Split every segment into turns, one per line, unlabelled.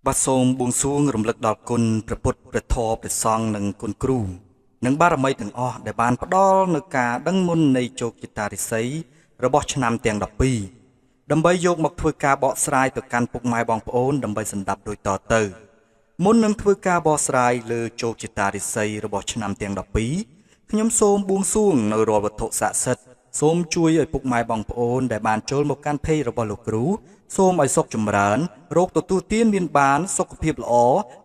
បាទសូមបួងសួងរំលឹកដល់គុណព្រះពុទ្ធព្រះធម៌ព្រះសង្ឃនិងគុណគ្រូនិងបារមីទាំងអស់ដែលបានផ្ដល់នូវការដឹងមុននៃជោគជតារិស័យរបស់ឆ្នាំទាំង12ដើម្បីយកមកធ្វើការបកស្រាយទៅកាន់ពុកម៉ែបងប្អូនដើម្បីសន្តាប់ដូចតទៅមុននឹងធ្វើការបកស្រាយលើជោគជតារិស័យរបស់ឆ្នាំទាំង12ខ្ញុំសូមបួងសួងនៅរាល់វត្ថុស័ក្តិសិទ្ធិសូមជួយឲ្យពុកម៉ែបងប្អូនដែលបានចូលមកកាន់เพจរបស់លោកគ្រូសូមឲ្យសុខចម្រើនរោគទទួលទានមានបានសុខភាពល្អ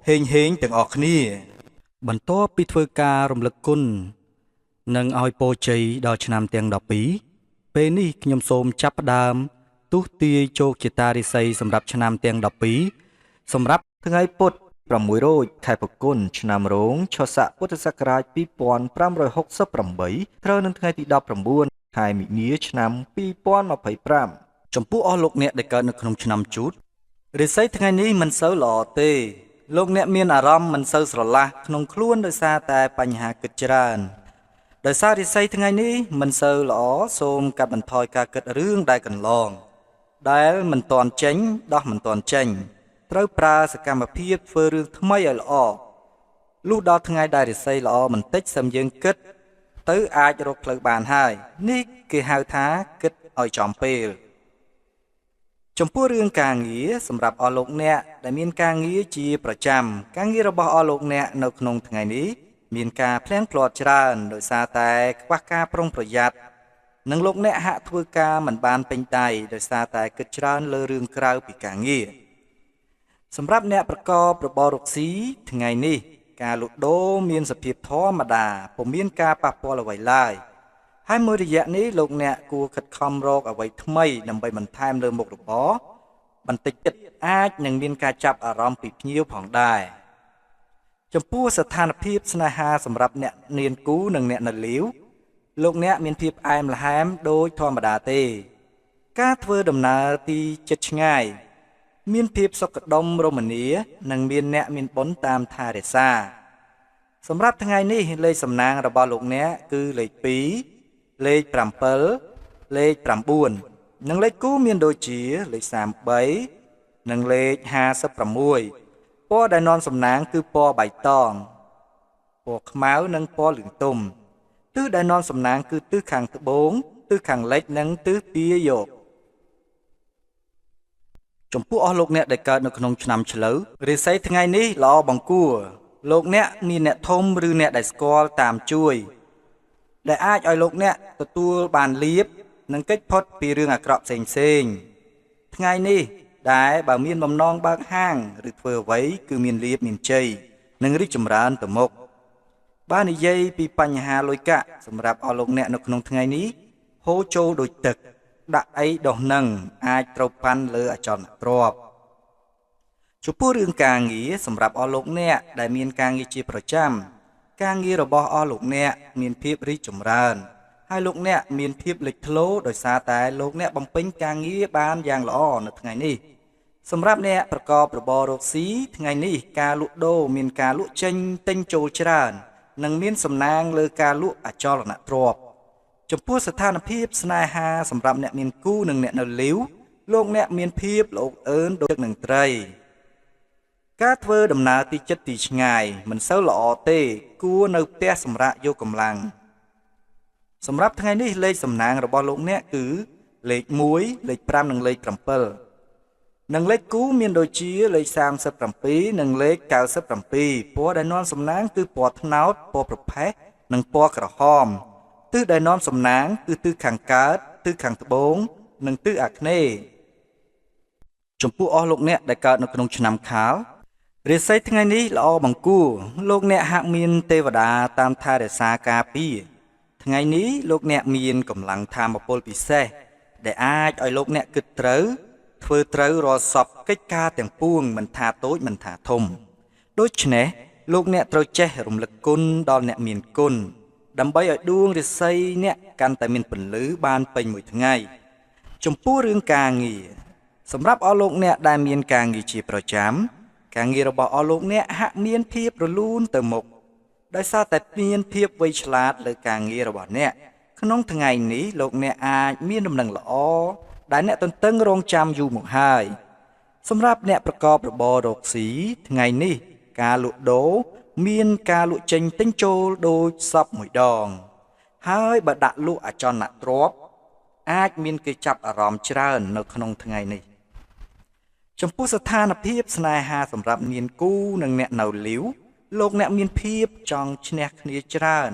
ហេងទាំងអស់គ្នាបន្ទាប់ពីធ្វើការរំលឹកគុណនិងឲ្យពរជ័យដល់ឆ្នាំទាំង12ពេលនេះខ្ញុំសូមចាប់ផ្ដើមទស្សទាយជោគជតារិស័យសម្រាប់ឆ្នាំទាំង12សម្រាប់ថ្ងៃពុទ្ធ6រោចខែផល្គុនឆ្នាំរោងឆស័កពុទ្ធសករាជ2568ត្រូវនឹងថ្ងៃទី19ខែមិនិនាឆ្នាំ2025ចំពោះអស់លោកអ្នកដែលកើតនៅក្នុងឆ្នាំជូតរិស័យថ្ងៃនេះមិនសូវល្អទេលោកអ្នកមានអារម្មណ៍មិនសូវស្រឡះក្នុងខ្លួនដោយសារតែបញ្ហាគិតច្រើនដោយសាររិស័យថ្ងៃនេះមិនសូវល្អសូមកាត់បន្ថយការគិតរឿងដែលកន្លងដែលមិនទាន់ចេញដោះមិនទាន់ចេញត្រូវប្រើសកម្មភាពធ្វើរឿងថ្មីឲ្យល្អលុះដល់ថ្ងៃដែលរិស័យល្អបន្តិចសឹមយើងគិតទៅអាចរកផ្លូវបានហើយនេះគេហៅថាគិតឲ្យចំពេលចំពោះរឿងការងារសម្រាប់អស់លោកអ្នកដែលមានការងារជាប្រចាំការងាររបស់អស់លោកអ្នកនៅក្នុងថ្ងៃនេះមានការផ្លាំងផ្លាត់ច្រើនដោយសារតែខ្វះការប្រុងប្រយ័ត្ននិងលោកអ្នកហាក់ធ្វើការមិនបានពេញដៃដោយសារតែគិតច្រើនលើរឿងក្រៅពីការងារសម្រាប់អ្នកប្រកបរបររកស៊ីថ្ងៃនេះការលក់ដូរមានសភាពធម្មតាពុំមានការប៉ះពាល់អ្វីឡើយហើយមួយរយៈនេះលោកអ្នកគួរខិតខំរកអ្វីថ្មីដើម្បីបន្ថែមលើមុខរបរបន្តិចទៀតអាចនឹងមានការចាប់អារម្មណ៍ពីភ្ញៀវផងដែរចំពោះស្ថានភាពស្នេហាសម្រាប់អ្នកនានគូនិងអ្នកនៅលាវលោកអ្នកមានភាពផ្អែមល្ហែមដូចធម្មតាទេការធ្វើដំណើរទីជិតឆ្ងាយមានភាពសុខដុមរមនានិងមានអ្នកមានបុណ្យតាមថែរក្សាសម្រាប់ថ្ងៃនេះលេខសំណាងរបស់លោកអ្នកគឺលេខ2លេខ7លេខ9និងលេខគូមានដូចជាលេខ33និងលេខ56ពណ៌ដែលនាំសំណាងគឺពណ៌បៃតងពណ៌ខ្មៅនិងពណ៌លឿងទុំទិសដែលនាំសំណាងគឺទិសខាងត្បូងទិសខាងលិចនិងទិសពាយកចំពោះអស់លោកអ្នកដែលកើតនៅក្នុងឆ្នាំឆ្លូវរាសីថ្ងៃនេះល្អបង្គួរលោកអ្នកមានអ្នកធំឬអ្នកដែលស្គាល់តាមជួយដែលអាចឲ្យលោកអ្នកទទួលបានលាភនិងកិច្ចផុតពីរឿងអាក្រក់ផ្សេងថ្ងៃនេះដែលបើមានបំណងបើកហាងឬធ្វើអ្វីគឺមានលាភមានជ័យនិងរីកចម្រើនទៅមុខបាននិយាយពីបញ្ហាលុយកាក់សម្រាប់អស់លោកអ្នកនៅក្នុងថ្ងៃនេះហូរចូលដូចទឹកដាក់អីដោះនឹងអាចត្រូវប៉ាន់លើអចលនទ្រព្យចំពោះរឿងការងារសម្រាប់អស់លោកអ្នកដែលមានការងារជាប្រចាំការងាររបស់អស់លោកអ្នកមានភាពរីកចម្រើនហើយលោកអ្នកមានភាពលេចធ្លោដោយសារតែលោកអ្នកបំពេញការងារបានយ៉ាងល្អនៅថ្ងៃនេះសម្រាប់អ្នកប្រកបរបររកស៊ីថ្ងៃនេះការលក់ដូរមានការលក់ចេញទិញចូលច្រើននិងមានសំណាងលើការលក់អចលនទ្រព្យចំពោះស្ថានភាពស្នេហាសម្រាប់អ្នកមានគូនិងអ្នកនៅលីវលោកអ្នកមានភាពល្អអើនដូចទឹកនឹងត្រីការធ្វើដំណើរទីជិតទីឆ្ងាយមិនសូវល្អទេគួរនៅផ្ទះសម្រាប់យកកម្លាំងសម្រាប់ថ្ងៃនេះលេខសំណាងរបស់លោកអ្នកគឺលេខ1លេខ5និងលេខ7និងលេខគូមានដូចជាលេខ37និងលេខ97ពណ៌ដែលនាំសំណាងគឺពណ៌ត្នោតពណ៌ប្រផេះនិងពណ៌ក្រហមទិសដែលនាំសំណាងគឺទិសខាងកើតទិសខាងត្បូងនិងទិសអាគ្នេយ៍ចំពោះអស់លោកអ្នកដែលកើតនៅក្នុងឆ្នាំខាលរាសីថ្ងៃនេះល្អបង្គួរលោកអ្នកហាក់មានទេវតាតាមថែរក្សាការពារថ្ងៃនេះលោកអ្នកមានកម្លាំងធម៌ពលពិសេសដែលអាចឲ្យលោកអ្នកគិតត្រូវធ្វើត្រូវរាល់សពកិច្ចការទាំងពួងមិនថាតូចមិនថាធំដូច្នេះលោកអ្នកត្រូវចេះរំលឹកគុណដល់អ្នកមានគុណដើម្បីឲ្យដួងរាសីអ្នកកាន់តែមានពន្លឺបានពេញមួយថ្ងៃចំពោះរឿងការងារសម្រាប់អស់លោកអ្នកដែលមានការងារជាប្រចាំការងាររបស់អស់លោកអ្នកហាក់មានភាពរលូនទៅមុខដោយសារតែមានភាពវៃឆ្លាតលើការងាររបស់អ្នកក្នុងថ្ងៃនេះលោកអ្នកអាចមានដំណឹងល្អដែលអ្នកទន្ទឹងរង់ចាំយូរមកហើយ សម្រាប់អ្នកប្រកបរបររកស៊ីថ្ងៃនេះការលក់ដូរមានការលក់ចេញទិញចូលដូចសពមួយដងហើយបើដាក់លក់អចលនទ្រព្យអាចមានគេចាប់អារម្មណ៍ច្រើននៅក្នុងថ្ងៃនេះចំពោះស្ថានភាពស្នេហាសម្រាប់នាងគូនិងអ្នកនៅលាវលោកអ្នកមានភាពចង់ឈ្នះគ្នាច្រើន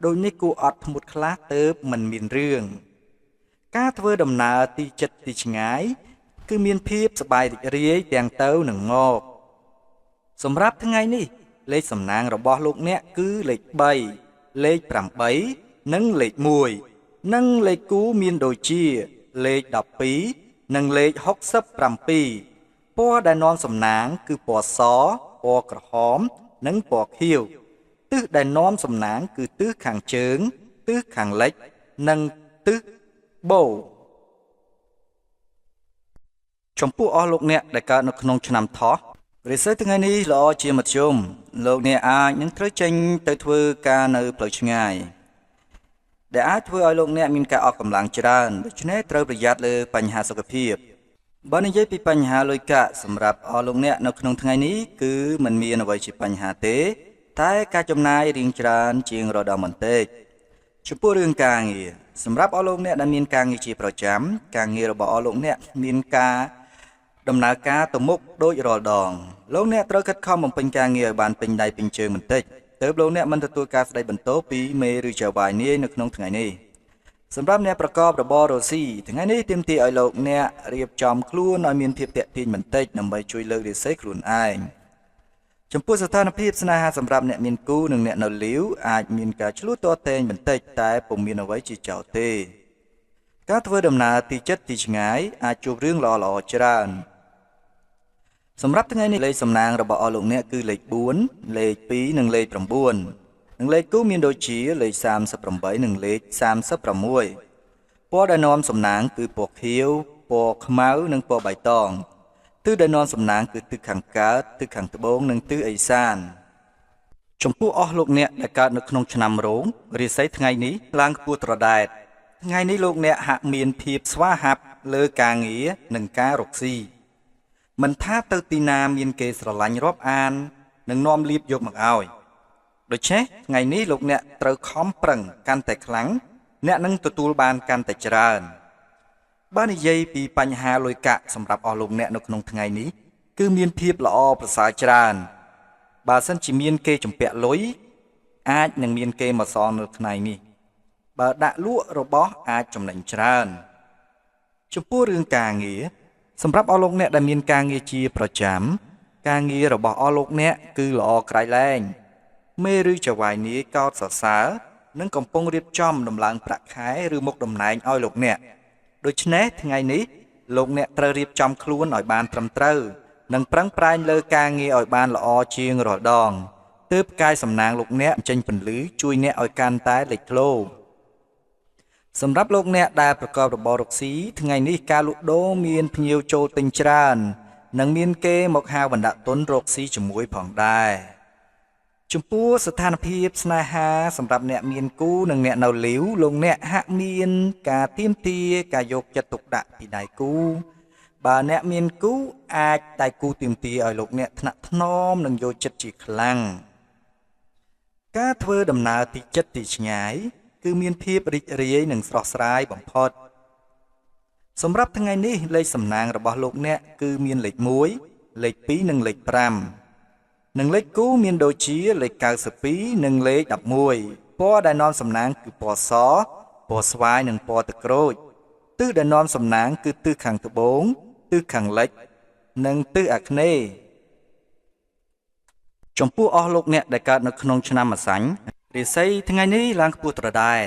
ដូចនេះគូអត់ធ្មត់ខ្លះទៅមិនមានរឿងការធ្វើដំណើរទីជិតទីឆ្ងាយគឺមានភាពសប្បាយរីករាយទាំងទៅនឹងមកសម្រាប់ថ្ងៃនេះលេខសំណាងរបស់លោកអ្នកគឺលេខ3លេខ8និងលេខ1និងលេខគូមានដូចជាលេខ12និងលេខ67ពណ៌ដែលនាំសំណាងគឺពណ៌សពណ៌ក្រហមនិងពណ៌ខៀវទិសដែលនាំសំណាងគឺទិសខាងជើងទិសខាងលិចនិងទិសបូចំពោះអស់លោកអ្នកដែលកើតនៅក្នុងឆ្នាំថោះរិស័យថ្ងៃនេះល្អជាមធ្យមលោកអ្នកអាចនឹងត្រូវចេញទៅធ្វើការនៅផ្លូវឆ្ងាយដែលអាចធ្វើឲ្យលោកអ្នកមានការអស់កម្លាំងច្រើនដូច្នេះត្រូវប្រយ័ត្នលើបញ្ហាសុខភាពបើនិយាយពីបញ្ហាលុយកាក់សម្រាប់អស់លោកអ្នកនៅក្នុងថ្ងៃនេះគឺមិនមានអ្វីជាបញ្ហាទេតែការចំណាយរៀងច្រើនជាងរដូវបន្តិចចំពោះរឿងការងារសម្រាប់អស់លោកអ្នកដែលមានការងារជាប្រចាំការងាររបស់អស់លោកអ្នកមានការដំណើរការទៅមុខដូចរាល់ដងលោកអ្នកត្រូវខិតខំបំពេញការងារឲ្យបានពេញដៃពេញជើងបន្តិចទើបលោកអ្នកមិនទទួលការស្ដីបន្ទោសពីមេឬចៅហ្វាយនាយនៅក្នុងថ្ងៃនេះសម្រាប់អ្នកប្រកបរបររកស៊ីថ្ងៃនេះទាមទារឲ្យលោកអ្នករៀបចំខ្លួនឲ្យមានភាពទាក់ទាញបន្តិចដើម្បីជួយលើករាសីខ្លួនឯងចំពោះស្ថានភាពស្នេហាសម្រាប់អ្នកមានគូនិងអ្នកនៅលាវអាចមានការឆ្លោះទាស់ទែងបន្តិចតែពុំមានអ្វីជាចោទទេការធ្វើដំណើរទីជិតទីឆ្ងាយអាចជួបរឿងល្អៗច្រើនសម្រាប់ថ្ងៃនេះលេខសំណាងរបស់អស់លោកអ្នកគឺលេខ4លេខ2និងលេខ9និងលេខគូមានដូចជាលេខ38និងលេខ36ពណ៌ដែលនាំសំណាងគឺពណ៌ខៀវពណ៌ខ្មៅនិងពណ៌បៃតងទិសដែលនាំសំណាងគឺទិសខាងកើតទិសខាងត្បូងនិងទិសឦសានចំពោះអស់លោកអ្នកដែលកើតនៅក្នុងឆ្នាំរោងរាសីថ្ងៃនេះឡើងខ្ពស់ត្រដែតថ្ងៃនេះលោកអ្នកហាក់មានភាពស្វាហាប់លើការងារនិងការរកស៊ីមិនថាទៅទីណាមានគេស្រឡាញ់រាប់អាននិងនាំលៀបយកមកឲ្យដូច្នេះថ្ងៃនេះលោកអ្នកត្រូវខំប្រឹងកាន់តែខ្លាំងអ្នកនឹងទទួលបានកាន់តែច្រើនបើនិយាយពីបញ្ហាលុយកាក់សម្រាប់អស់លោកអ្នកនៅក្នុងថ្ងៃនេះគឺមានភាពល្អប្រសើរច្រើនបើសិនជាមានគេជំពាក់លុយអាចនឹងមានគេមកសងនៅថ្ងៃនេះបើដាក់លក់របស់អាចចំណេញច្រើនចំពោះរឿងការងារសម្រាប់អស់លោកអ្នកដែលមានការងារជាប្រចាំការងាររបស់អស់លោកអ្នកគឺល្អក្រៃលែងមេឬចៅហ្វាយនាយកោតសរសើរនិងកំពុងរៀបចំដំឡើងប្រាក់ខែឬមុខតំណែងឲ្យលោកអ្នកដូច្នេះថ្ងៃនេះលោកអ្នកត្រូវរៀបចំខ្លួនឲ្យបានត្រឹមត្រូវនិងប្រឹងប្រែងលើការងារឲ្យបានល្អជាងរាល់ដងទើបកាយសំណាងលោកអ្នកចេញពន្លឺជួយអ្នកឲ្យកាន់តែលេចធ្លោសម្រាប់លោកអ្នកដែលប្រកបរបររកស៊ីថ្ងៃនេះការលក់ដូរមានភ្ញៀវចូលទិញច្រើននិងមានគេមកហៅបណ្ដាក់ទុនរកស៊ីជាមួយផងដែរចំពោះស្ថានភាពស្នេហាសម្រាប់អ្នកមានគូនិងអ្នកនៅលាវលោកអ្នកហាក់មានការទាមទារការយកចិត្តទុកដាក់ពីដៃគូបើអ្នកមានគូអាចដៃគូទាមទារឲ្យលោកអ្នកថ្នាក់ថ្នមនិងយកចិត្តជាខ្លាំងការធ្វើដំណើរទីជិតទីឆ្ងាយគឺមានភាពរីករាយនិងស្រស់ស្រាយបំផុតសម្រាប់ថ្ងៃនេះលេខសំណាងរបស់លោកអ្នកគឺមានលេខ1លេខ2និងលេខ5និងលេខគូមានដូចជាលេខ92និងលេខ11ពណ៌ដែលនាំសំណាងគឺពណ៌សពណ៌ស្វាយនិងពណ៌ទឹកក្រូចទិសដែលនាំសំណាងគឺទិសខាងត្បូងទិសខាងលិចនិងទិសអាគ្នេយ៍ចំពោះអស់លោកអ្នកដែលកើតនៅក្នុងឆ្នាំម្សាញ់រាសីថ្ងៃនេះឡើងខ្ពស់ត្រដែត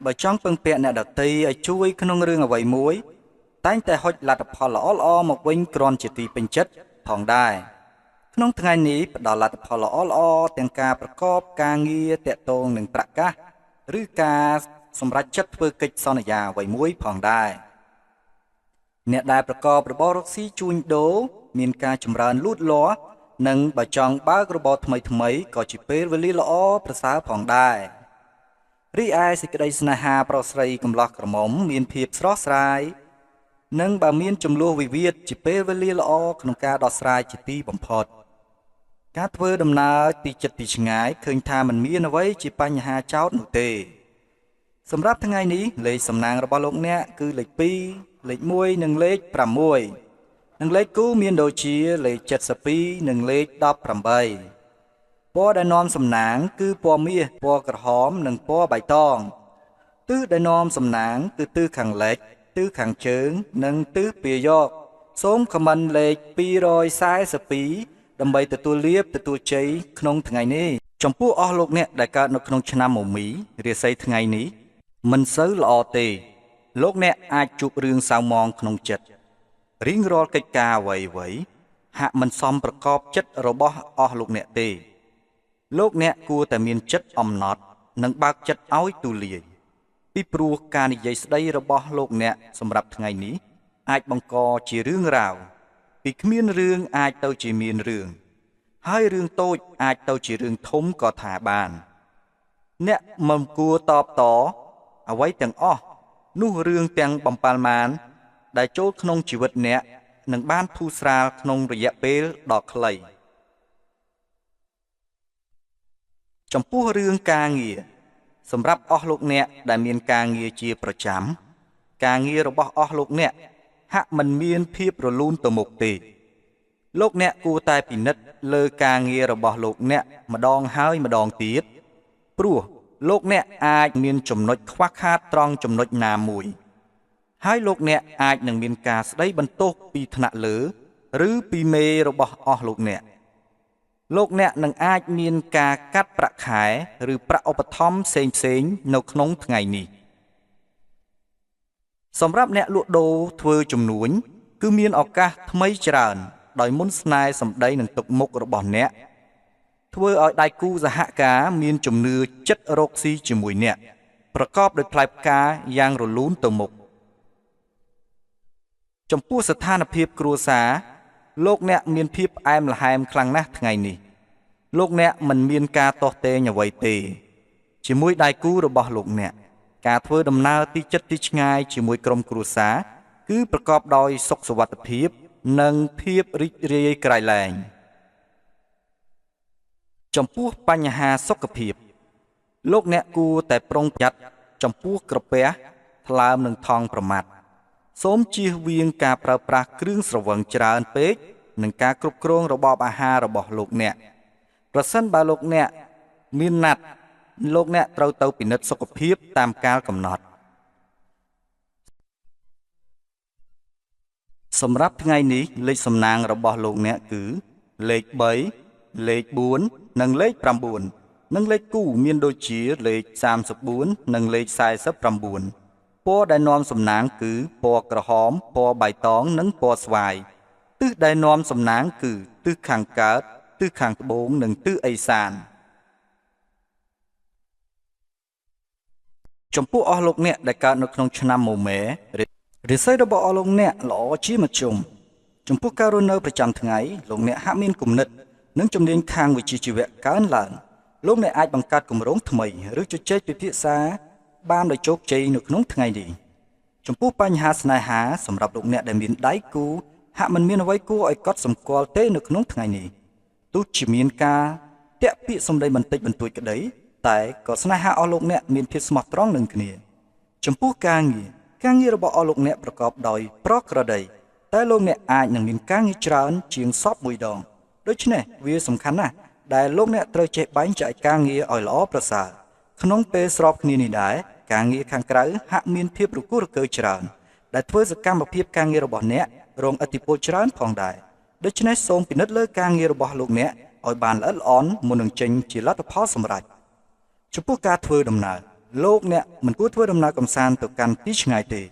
បើចង់ពឹងពាក់អ្នកដទៃឲ្យជួយក្នុងរឿងអ្វីមួយតែងតែហុចលទ្ធផលល្អៗមកវិញគ្រាន់ជាទីពេញចិត្តផងដែរក្នុងថ្ងៃនេះផ្ដល់លទ្ធផលល្អៗទាំងការប្រកបការងារតាក់ទងនឹងប្រកាសឬការសម្រេចចិត្តធ្វើកិច្ចសន្យាអ្វីមួយផងដែរអ្នកដែលប្រកបរបររកស៊ីជួញដូរមានការចម្រើនលូតលាស់និងបើចង់បើករបរថ្មីក៏ជាពេលវេលាល្អប្រសើរផងដែររីឯសេចក្តីស្នេហាប្រុសស្រីកំឡោះក្រមុំមានភាពស្រស់ស្រាយ និងបើមានចំនួនវិវាទជាពេលវេលាល្អក្នុងការដោះស្រាយជាទីបំផុតការធ្វើដំណើរទីចិត្តទីឆ្ងាយឃើញថាមិនមានអ្វីជាបញ្ហាចោទនោះទេសម្រាប់ថ្ងៃនេះលេខសំណាងរបស់លោកអ្នកគឺលេខ2លេខ1និងលេខ6និងលេខគូមានដូចជាលេខ72និងលេខ18ពណ៌ដែលនាំសំណាងគឺពណ៌មាសពណ៌ក្រហមនិងពណ៌បៃតងទិសដែលនាំសំណាងគឺទិសខាងលិចទិសខាងជើងនិងទិសពាយកសូមខមមិនលេខ242ដើម្បីទទួលលាភទទួលជ័យក្នុងថ្ងៃនេះចំពោះអស់លោកអ្នកដែលកើតនៅក្នុងឆ្នាំមមីរាសីថ្ងៃនេះមិនសូវល្អទេលោកអ្នកអាចជួបរឿងសៅហ្មងក្នុងចិត្តរៀងរាល់កិច្ចការអ្វីហាក់មិនសមប្រកបចិត្តរបស់អស់លោកអ្នកទេលោកអ្នកគួរតែមានចិត្តអំណត់និងបើកចិត្តឲ្យទូលាយពីព្រោះការនិយាយស្ដីរបស់លោកអ្នកសម្រាប់ថ្ងៃនេះអាចបង្កជារឿងរ៉ាវពីគ្មានរឿងអាចទៅជាមានរឿងហើយរឿងតូចអាចទៅជារឿងធំក៏ថាបានអ្នកមិនគួរតបតអ្វីទាំងអស់នោះរឿងទាំងបំប៉ាល់ម៉ានដែលចូលក្នុងជីវិតអ្នកនឹងបានធូរស្រាលក្នុងរយៈពេលដ៏ខ្លីចំពោះរឿងការងារសម្រាប់អស់លោកអ្នកដែលមានការងារជាប្រចាំការងាររបស់អស់លោកអ្នកហាក់មិនមានភាពរលូនទៅមុខទេលោកអ្នកគួរតែពិនិត្យលើការងាររបស់លោកអ្នកម្ដងហើយម្ដងទៀតព្រោះលោកអ្នកអាចមានចំណុចខ្វះខាតត្រង់ចំណុចណាមួយហើយលោកអ្នកអាចនឹងមានការស្ដីបន្ទោសពីថ្នាក់លើឬពីមេរបស់អស់លោកអ្នកនឹងអាចមានការកាត់ប្រាក់ខែឬប្រាក់ឧបត្ថម្ភផ្សេងនៅក្នុងថ្ងៃនេះសម្រាប់អ្នកលក់ដូរធ្វើជំនួញគឺមានឱកាសថ្មីច្រើនដោយមុនស្នេហ៍សម្ដីនឹងទុកមុខរបស់អ្នកធ្វើឲ្យដៃគូសហការមានជំនឿចិត្តរកស៊ីជាមួយអ្នកប្រកបដោយផ្លែផ្កាយ៉ាងរលូនទៅមុខចំពោះស្ថានភាពគ្រួសារលោកអ្នកមានភាពផ្អែមល្ហែមខ្លាំងណាស់ថ្ងៃនេះលោកអ្នកមិនមានការទាស់ទែងអ្វីទេជាមួយដៃគូរបស់លោកអ្នកការធ្វើដំណើរទីចិត្តទីឆ្ងាយជាមួយក្រុមគ្រួសារគឺប្រកបដោយសុខសុវត្ថិភាពនិងភាពរីករាយក្រៃលែងចំពោះបញ្ហាសុខភាពលោកអ្នកគួរតែប្រុងប្រយ័ត្នចំពោះក្រពះថ្លើមនិងថង់ប្រមាត់សូមជៀសវាងការប្រើប្រាស់គ្រឿងស្រវឹងច្រើនពេកនិងការគ្រប់គ្រងរបបអាហាររបស់លោកអ្នកប្រសិនបើលោកអ្នកមានណាត់លោកអ្នកត្រូវទៅពិនិត្យសុខភាពតាមកាលកំណត់សម្រាប់ថ្ងៃនេះលេខសំណាងរបស់លោកអ្នកគឺលេខ3លេខ4និងលេខ9និងលេខគូមានដូចជាលេខ34និងលេខ49ពណ៌ដែលនាំសំណាងគឺពណ៌ក្រហមពណ៌បៃតងនិងពណ៌ស្វាយទិសដែលនាំសំណាងគឺទិសខាងកើតទិសខាងត្បូងនិងទិសឦសានចំពោះអស់លោកអ្នកដែលកើតនៅក្នុងឆ្នាំមមែរាសីរបស់អស់លោកអ្នកល្អជាមធ្យមចំពោះការរស់នៅប្រចាំថ្ងៃលោកអ្នកហាក់មានគំនិតនិងជំនាញខាងវិជ្ជាជីវៈកើនឡើងលោកអ្នកអាចបង្កើតគម្រោងថ្មីឬជជែកពិភាក្សាបានដោយជោគជ័យនៅក្នុងថ្ងៃនេះចំពោះបញ្ហាស្នេហាសម្រាប់លោកអ្នកដែលមានដៃគូហាក់មិនមានអ្វីគួរឲ្យកត់សម្គាល់ទេនៅក្នុងថ្ងៃនេះទោះជាមានការតាក់ពាក្យសម្ដីបន្តិចបន្តួចក្តីតែក៏ស្នេហាអស់លោកអ្នកមានភាពស្មោះត្រង់នឹងគ្នាចំពោះការងាររបស់អស់លោកអ្នកប្រកបដោយប្រក្រតីតែលោកអ្នកអាចនឹងមានការងារច្រើនជាងសពមួយដងដូច្នេះវាសំខាន់ណាស់ដែលលោកអ្នកត្រូវចេះបែងចែកការងារឲ្យល្អប្រសើរក្នុងពេលស្របគ្នានេះដែរការងារខាងក្រៅហាក់មានភាពរគូរកើច្រើនដែលធ្វើសកម្មភាពការងាររបស់អ្នករងឥទ្ធិពលច្រើនផងដែរដូច្នេះសូមពិនិត្យលើការងាររបស់លោកអ្នកឲ្យបានល្អិតល្អន់មុននឹងចេញជាលទ្ធផលសម្រេចចំពោះការធ្វើដំណើរលោកអ្នកមិនគួរធ្វើដំណើរកម្សាន្តទៅកាន់ទីឆ្ងាយទេ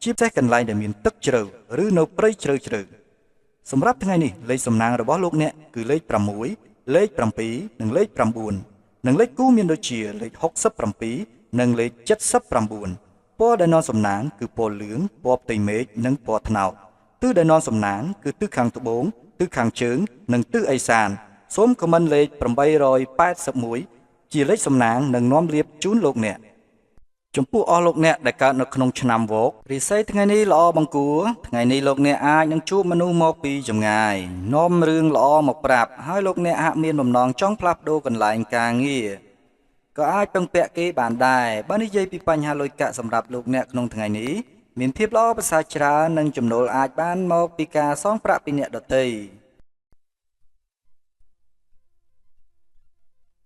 ជាពិសេសកន្លែងដែលមានទឹកជ្រៅឬនៅព្រៃជ្រៅសម្រាប់ថ្ងៃនេះលេខសំណាងរបស់លោកអ្នកគឺលេខ6លេខ7និងលេខ9និងលេខគូមានដូចជាលេខ67និងលេខ79ពណ៌ដែលនាំសំណាងគឺពណ៌លឿងពណ៌ផ្ទៃមេឃនិងពណ៌ត្នោតទិសដែលនាំសំណាងគឺទិសខាងត្បូងទិសខាងជើងនិងទិសឦសានសូមខមមិនលេខ881ជាលេខសំណាងនិងនាំលាភជូនលោកអ្នក ចំពោះអស់លោកអ្នកដែលកើតនៅក្នុងឆ្នាំវករិស័យថ្ងៃនេះល្អបង្គួរថ្ងៃនេះលោកអ្នកអាចនឹងជួបមនុស្សមកពីចម្ងាយនាំរឿងល្អមកប្រាប់ហើយលោកអ្នកហាក់មានបំណងចង់ផ្លាស់ប្ដូរកន្លែងការងារក៏អាចពឹងពាក់គេបានដែរបើនិយាយពីបញ្ហាលុយកាក់សម្រាប់លោកអ្នកក្នុងថ្ងៃនេះមានភាពល្អប្រសើរច្រើននិងចំណូលអាចបានមកពីការសងប្រាក់ពីអ្នកដទៃ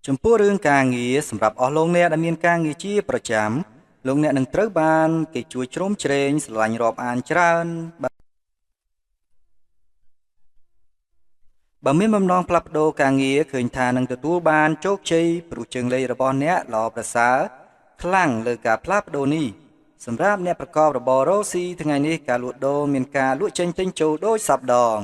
ចំពោះរឿងការងារសម្រាប់អស់លោកអ្នកដែលមានការងារជាប្រចាំលោកអ្នកនឹងត្រូវបានគេជួយជ្រោមជ្រែងស្រឡាញ់រាប់អានច្រើនបើមានបំណងផ្លាស់ប្ដូរការងារឃើញថានឹងទទួលបានជោគជ័យព្រោះជើងលេខរបស់អ្នកល្អប្រសើរខ្លាំងលើការផ្លាស់ប្ដូរនេះសម្រាប់អ្នកប្រកបរបររកស៊ីថ្ងៃនេះការលក់ដូរមានការលក់ចេញទិញចូលដោយសពដង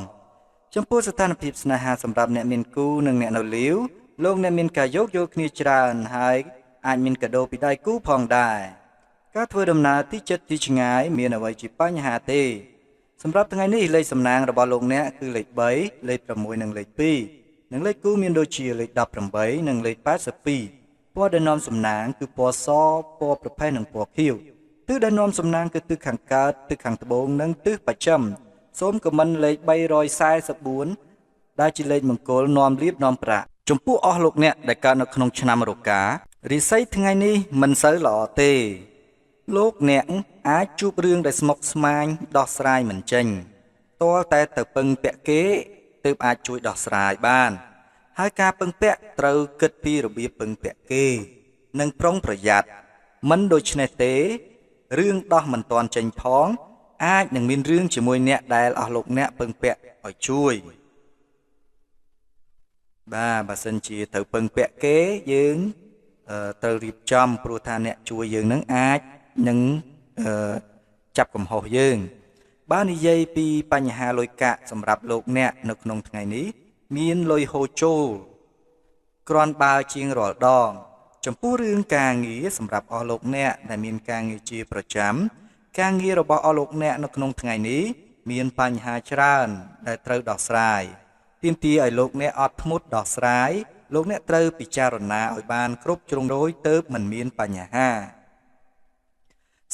ចំពោះស្ថានភាពស្នេហាសម្រាប់អ្នកមានគូនិងអ្នកនៅលាវលោកអ្នកមានការយោគយល់គ្នាច្រើនហើយអាចមានកាដូពីដៃគូផងដែរការធ្វើដំណើរទីជិតទីឆ្ងាយមានអ្វីជាបញ្ហាទេសម្រាប់ថ្ងៃនេះលេខសំណាងរបស់លោកអ្នកគឺលេខ3លេខ6និងលេខ2និងលេខគូមានដូចជាលេខ18និងលេខ82ពណ៌ដែលនាំសំណាងគឺពណ៌សពណ៌ប្រផេះនិងពណ៌ខៀវទិសដែលនាំសំណាងគឺទិសខាងកើតទិសខាងត្បូងនិងទិសបស្ចិមសូមខមមិនលេខ344ដែលជាលេខមង្គលនាំលៀបនាំប្រាក់ចំពោះអស់លោកអ្នកដែលកើតនៅក្នុងឆ្នាំរការាសីថ្ងៃនេះមិនសូវល្អទេលោកអ្នកអាចជួបរឿងដែលស្មុគស្មាញដោះស្រាយមិនចេញទាល់តែទៅពឹងពាក់គេទើបអាចជួយដោះស្រាយបានហើយការពឹងពាក់ត្រូវគិតពីរបៀបពឹងពាក់គេនិងប្រុងប្រយ័ត្នមិនដូច្នេះទេរឿងដោះមិនទាន់ចេញផងអាចនឹងមានរឿងជាមួយអ្នកដែលអស់លោកអ្នកពឹងពាក់ឲ្យជួយបើសិនជាត្រូវពឹងពាក់គេយើងត្រូវរៀបចំព្រោះថាអ្នកជួយយើងនឹងអាចនឹងចាប់កំហុសយើងបើនិយាយពីបញ្ហាលុយកាក់សម្រាប់លោកអ្នកនៅក្នុងថ្ងៃនេះមានលុយហូរចូលគ្រាន់បើជាងរាល់ដងចំពោះរឿងការងារសម្រាប់អស់លោកអ្នកដែលមានការងារជាប្រចាំការងាររបស់អស់លោកអ្នកនៅក្នុងថ្ងៃនេះមានបញ្ហាច្រើនដែលត្រូវដោះស្រាយទាមទារឲ្យលោកអ្នកអត់ធ្មត់ដោះស្រាយលោកអ្នកត្រូវពិចារណាឲ្យបានគ្រប់ជ្រុងជ្រោយទើបមិនមានបញ្ហា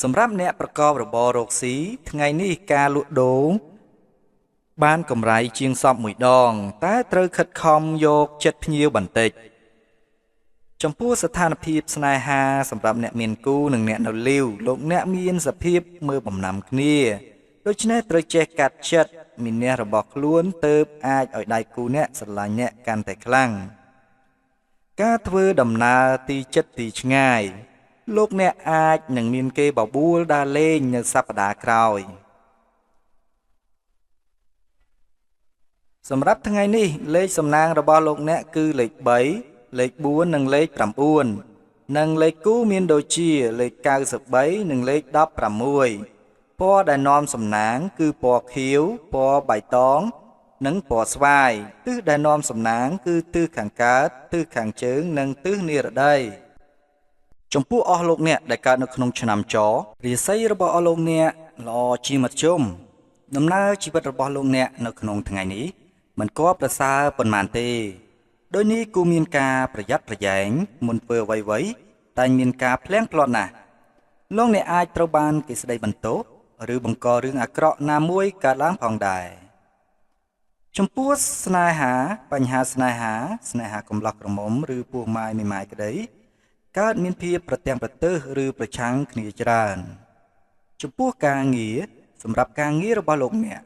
សម្រាប់អ្នកប្រកបរបររកស៊ីថ្ងៃនេះការលក់ដូរបានកម្រៃជាងសពមួយដងតែត្រូវខិតខំយកចិត្តភ្ញៀវបន្តិចចំពោះស្ថានភាពស្នេហាសម្រាប់អ្នកមានគូនិងអ្នកនៅលាវលោកអ្នកមានសភាពមើលបំណាំគ្នាដូច្នេះត្រូវចេះកាត់ចិត្តមានអ្នករបស់ខ្លួនទើបអាចឲ្យដៃគូអ្នកស្រឡាញ់អ្នកកាន់តែខ្លាំងការធ្វើដំណើរទីជិតទីឆ្ងាយលោកអ្នកអាចនឹងមានគេបបួលដើរលេងនៅសប្តាហ៍ក្រោយសម្រាប់ថ្ងៃនេះលេខសំណាងរបស់លោកអ្នកគឺលេខ3លេខ4និងលេខ9និងលេខគូមានដូចជាលេខ93និងលេខ16ពណ៌ដែលនាំសំណាងគឺពណ៌ខៀវពណ៌បៃតងនិងពណ៌ស្វាយទិសដែលនាំសំណាងគឺទិសខាងកើតទិសខាងជើងនិងទិសនិរដីចំពោះអស់លោកអ្នកដែលកើតនៅក្នុងឆ្នាំចរាសីរបស់អស់លោកអ្នកល្អជាមធ្យមដំណើរជីវិតរបស់លោកអ្នកនៅក្នុងថ្ងៃនេះមិនគប្បីប្រសើរប៉ុន្មានទេដោយនេះគូមានការប្រយ័ត្នប្រយែងមុនធ្វើអ្វីៗតែមានការភ្លៀងផ្លត់ណាស់លោកអ្នកអាចត្រូវបានគេស្ដីបន្ទោសឬបង្ករឿងអាក្រក់ណាមួយកើតឡើងផងដែរចំពោះស្នេហាបញ្ហាស្នេហាកំឡោះក្រមុំឬពោះម៉ាយមេម៉ាយក្តីកើតមានភាពប្រទាំងប្រទើសឬប្រឆាំងគ្នាច្រើនចំពោះការងារសម្រាប់ការងាររបស់លោកអ្នក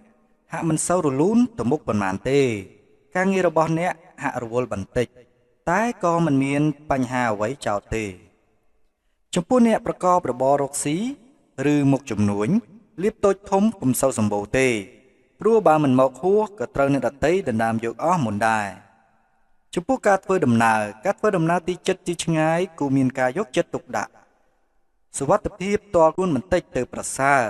ហាក់មិនសូវរលូនទៅមុខប៉ុន្មានទេការងាររបស់អ្នកហាក់រវល់បន្តិចតែក៏មិនមានបញ្ហាអ្វីចោទទេចំពោះអ្នកប្រកបរបររកស៊ីឬមុខជំនួញលៀបតូចធំពុំសូវសម្បូរទេព្រោះបើមិនមកហួសក៏ត្រូវអ្នកដទៃដណ្ដើមយកអស់មុនដែរចំពោះការធ្វើដំណើរទីជិតទីឆ្ងាយគូមានការយកចិត្តទុកដាក់សុវត្ថិភាពតលខ្លួនបន្តិចទៅប្រសើរ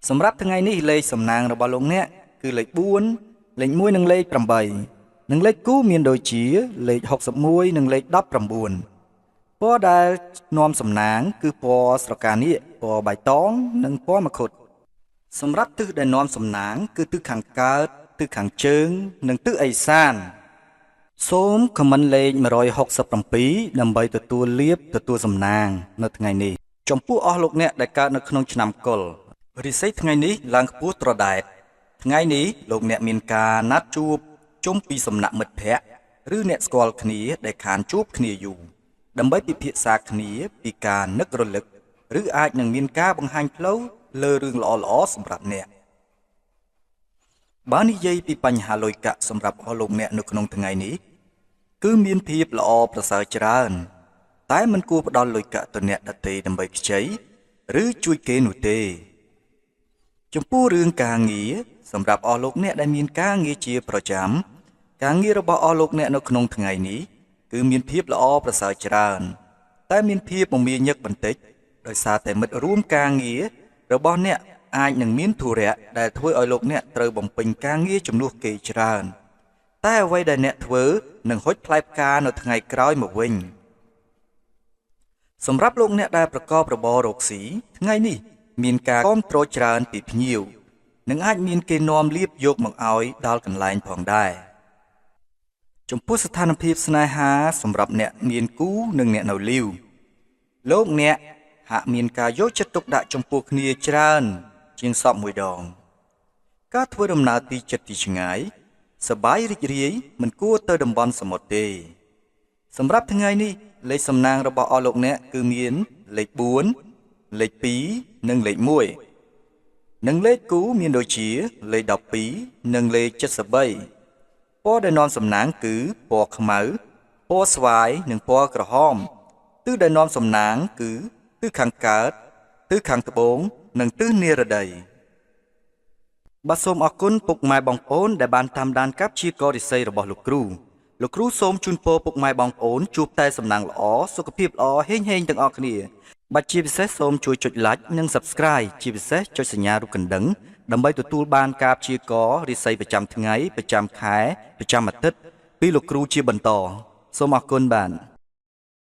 សម្រាប់ថ្ងៃនេះលេខសំណាងរបស់លោកអ្នកគឺលេខ4លេខ1និងលេខ8និងលេខគូមានដូចជាលេខ61និងលេខ19ពណ៌ដែលនាំសំណាងគឺពណ៌ស្រកានាគពណ៌បៃតងនិងពណ៌មង្ឃុតសម្រាប់ទិសដែលនាំសំណាងគឺទិសខាងកើតទិសខាងជើងនិងទិសឦសាន សូមខមមិនលេខ167ដើម្បីទទួលលាភទទួលសំណាងនៅថ្ងៃនេះចំពោះអស់លោកអ្នកដែលកើតនៅក្នុងឆ្នាំកុលរិស័យថ្ងៃនេះឡើងខ្ពស់ត្រដែតថ្ងៃនេះលោកអ្នកមានការណាត់ជួបជុំពីសំណាក់មិត្តភ័ក្តិឬអ្នកស្គាល់គ្នាដែលខានជួបគ្នាយូរដើម្បីពិភាក្សាគ្នាពីការនឹករលឹកឬអាចនឹងមានការបង្ហាញផ្លូវលើរឿងល្អៗសម្រាប់អ្នកបើនិយាយពីបញ្ហាលុយកាក់សម្រាប់អស់លោកអ្នកនៅក្នុងថ្ងៃនេះគឺមានភាពល្អប្រសើរច្រើនតែមិនគួរផ្ដល់លុយកាក់ទៅអ្នកដទៃដើម្បីខ្ចីឬជួយគេនោះទេចំពោះរឿងការងារសម្រាប់អស់លោកអ្នកដែលមានការងារជាប្រចាំការងាររបស់អស់លោកអ្នកនៅក្នុងថ្ងៃនេះគឺមានភាពល្អប្រសើរច្រើនតែមានភាពមមាញឹកបន្តិចដោយសារតែមិត្តរួមការងាររបស់អ្នកអាចនឹងមានធុរៈដែលធ្វើឲ្យលោកអ្នកត្រូវបំពេញការងារជំនួសគេច្រើនតែអ្វីដែលអ្នកធ្វើនឹងហុចផ្លែផ្កានៅថ្ងៃក្រោយមកវិញសម្រាប់លោកអ្នកដែលប្រកបរបររកស៊ីថ្ងៃនេះមានការគាំទ្រច្រើនពីភ្ញៀវនិងអាចមានគេនាំលៀបយកមកឲ្យដល់កន្លែងផងដែរចំពោះស្ថានភាពស្នេហាសម្រាប់អ្នកមានគូនិងអ្នកនៅលីវលោកអ្នកហាក់មានការយកចិត្តទុកដាក់ចំពោះគ្នាច្រើនជាងសពមួយដងការធ្វើដំណើរទីជិតទីឆ្ងាយសប្បាយរីករាយមិនគួរទៅតំបន់សមុទ្រទេសម្រាប់ថ្ងៃនេះលេខសំណាងរបស់អស់លោកអ្នកគឺមានលេខ4លេខ2និងលេខ1និងលេខគូមានដូចជាលេខ12និងលេខ73ពណ៌ដែលនាំសំណាងគឺពណ៌ខ្មៅពណ៌ស្វាយនិងពណ៌ក្រហមទិសដែលនាំសំណាងគឺទិសខាងកើតទិសខាងត្បូងនិងទិសនិរតីបាទសូមអរគុណពុកម៉ែបងប្អូនដែលបានតាមដានការព្យាករណ៍រិស័យរបស់លោកគ្រូសូមជូនពរពុកម៉ែបងប្អូនជួបតែសំណាងល្អសុខភាពល្អហេងទាំងអស់គ្នាបាទជាពិសេសសូមជួយចុច like និង subscribe ជាពិសេសចុចសញ្ញារូបកណ្ដឹងដើម្បីទទួលបានការព្យាករណ៍រិស័យប្រចាំថ្ងៃប្រចាំខែប្រចាំអាទិត្យពីលោកគ្រូជាបន្តសូមអរគុណបាទ